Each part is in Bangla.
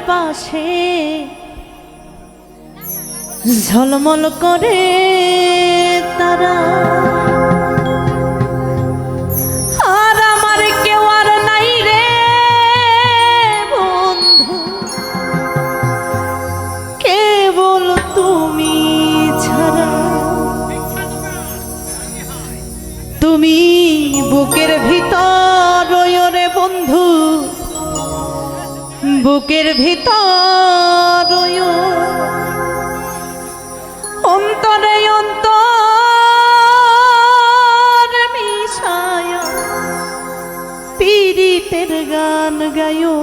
পাশে ঝলমল করে তারা, আর আমার কেউ আর নাই রে বন্ধু, কেবল তুমি ছাড়া। তুমি বুকের ভিতর রয়ো রে বন্ধু, বুকের ভিতর রয়ো, অন্তরে অন্তর মিশায়া পীড়িতের গান গায়ো।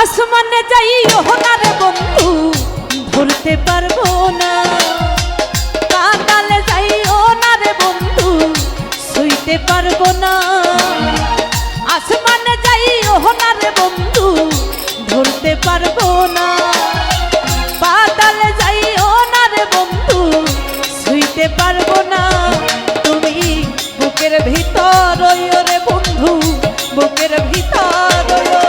আসমানে যাইও না রে বন্ধু, ধরতে পারবো না। পাতালে যাইও না রে বন্ধু, ছুঁইতে পারবো না। আসমানে যাইও না রে বন্ধু, ধরতে পারবো না। পাতালে যাইও না রে বন্ধু, ছুঁইতে পারবো না। তুমি বুকের ভিতর রয়ো রে বন্ধু, বুকের ভিতর রয়ো,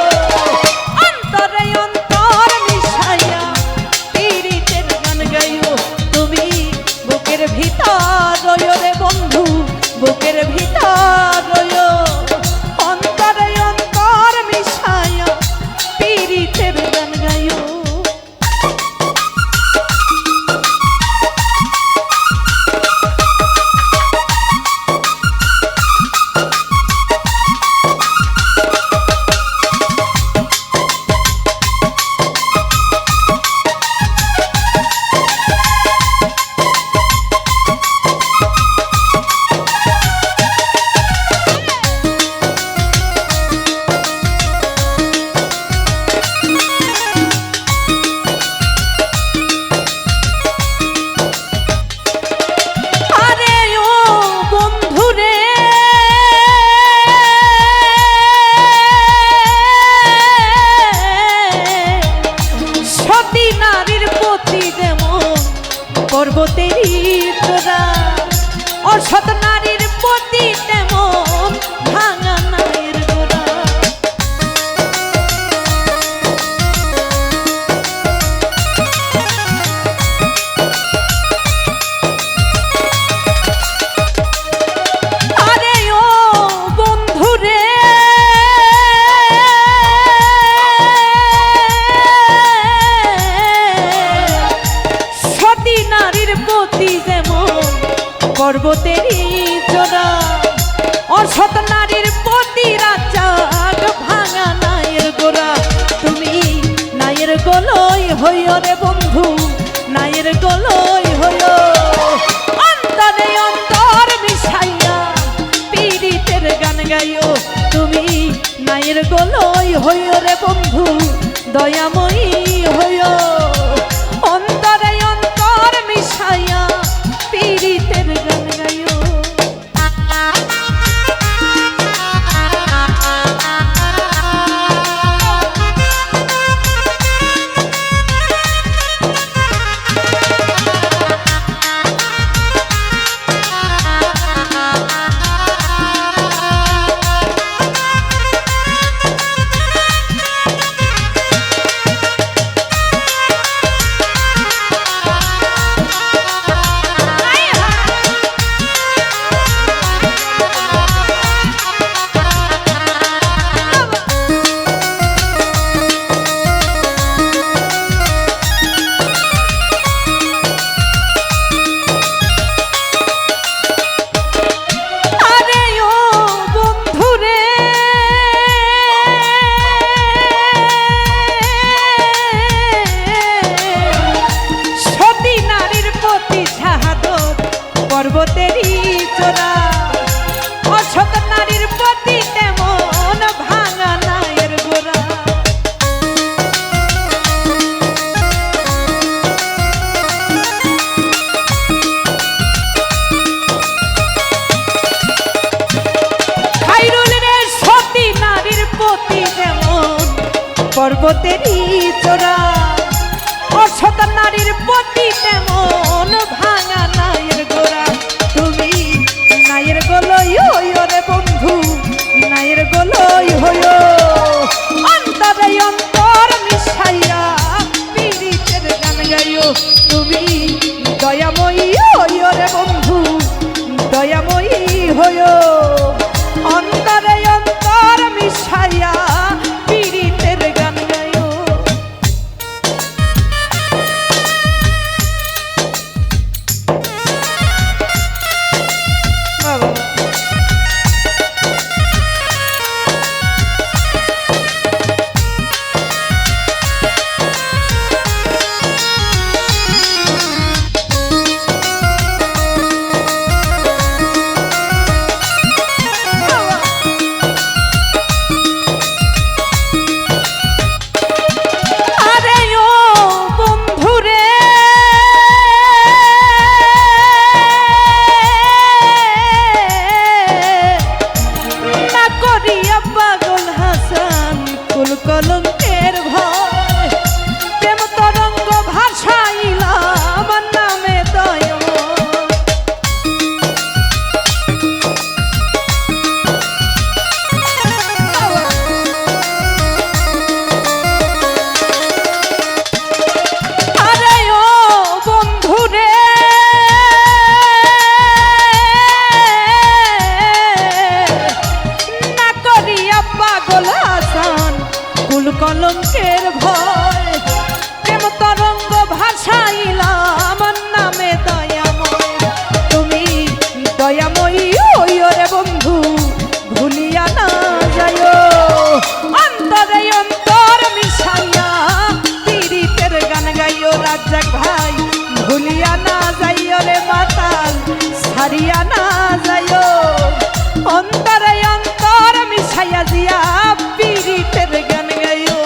ভিতর রয়ো রে বন্ধু, বুকের ভিতর রয়ো, অন্তরে অন্তর মিশায়া পীড়িতের গান গায়ো। পর্বতেরই তোরা অসৎ নারীর প্রতি তেমন ভাঙা নায়ের গোরা। আরে ও বন্ধু রে, সতী নারীর প্রতি যেমন পর্বতেরই চোরা, অসৎ নারীর প্রতি রাজাগ ভাঙা নায়ের গোরা। তুমি নায়ের গলই হইও রে বন্ধু, নায়ের গলই হইও, অন্তরে অন্তর মিশাইয়া পীড়িতের গান গাইও। তুমি নায়ের গলই হইও রে বন্ধু, দয়াময়ী হইও, অন্তরে অন্তর মিশাইয়া পীড়িতের গান গাইও। জগতেরই চোরা অসৎ নারীর প্রতি তেমন ভাঙা নায়ের গোড়া তুমি নায়ের গোলই হইও রে বন্ধু নায়ের গোলই হইও অন্তরে অন্তর মিশাইয়া পীড়িতের গান গাইও তুমি দয়াময়ী হইও রে বন্ধু দয়াময়ী হইও অন্তরে অন্তর মিশাইয়া পীড়িতের গান গাইও কলঙ্কের ভয় প্রেম তরঙ্গ ভাসাইলাম নামে দয় আরে ও বন্ধুরে না করিয়া পাগল হাসান কলঙ্কের ভয় প্রেম তরঙ্গ ভাসাইলাম নামে দয়াময় তুমি দয়াময়ী হইও রে বন্ধু ভুলিয়া না যাইও অন্তরে অন্তর মিশাইয়া পীড়িতের গান গাইও রাজ্জাক ভাই ভুলিয়া না যাইও রে মাতাল ছাড়িয়া না যাইও অন্তরে অন্তর মিশাইয়া দিয়া পীড়িতের গান গাইও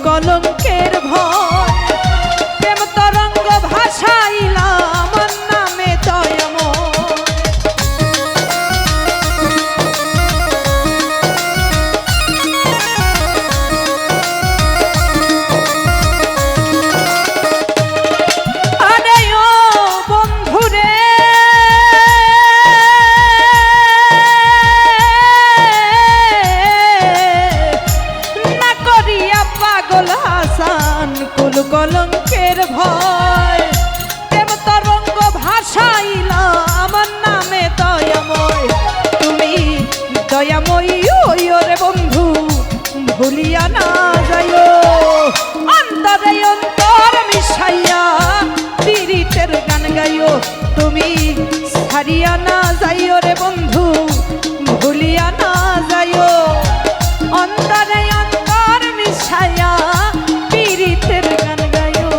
কলঙ্কের ভয় প্রেম তরঙ্গ ভাসাইলাম নামে দয়াময় আরে ও বন্ধুরে না করিয়া পাগল হাসান কলঙ্কের ভয় প্রেম তরঙ্গ ভাসাইলাম নামে দয়াময় তুমি দয়াময়ী হইও রে বন্ধু ভুলিয়া না যাইও অন্তরে অন্তর মিশাইয়া পীড়িতের গান গাইও তুমি ছাড়িয়া না যাইও রে বন্ধু ভুলিয়া না যাইও অন্তরে অন্তর মিশাইয়া পীড়িতের গান গাইও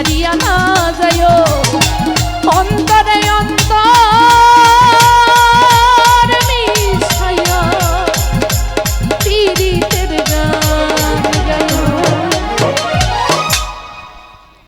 ফিরিয়া না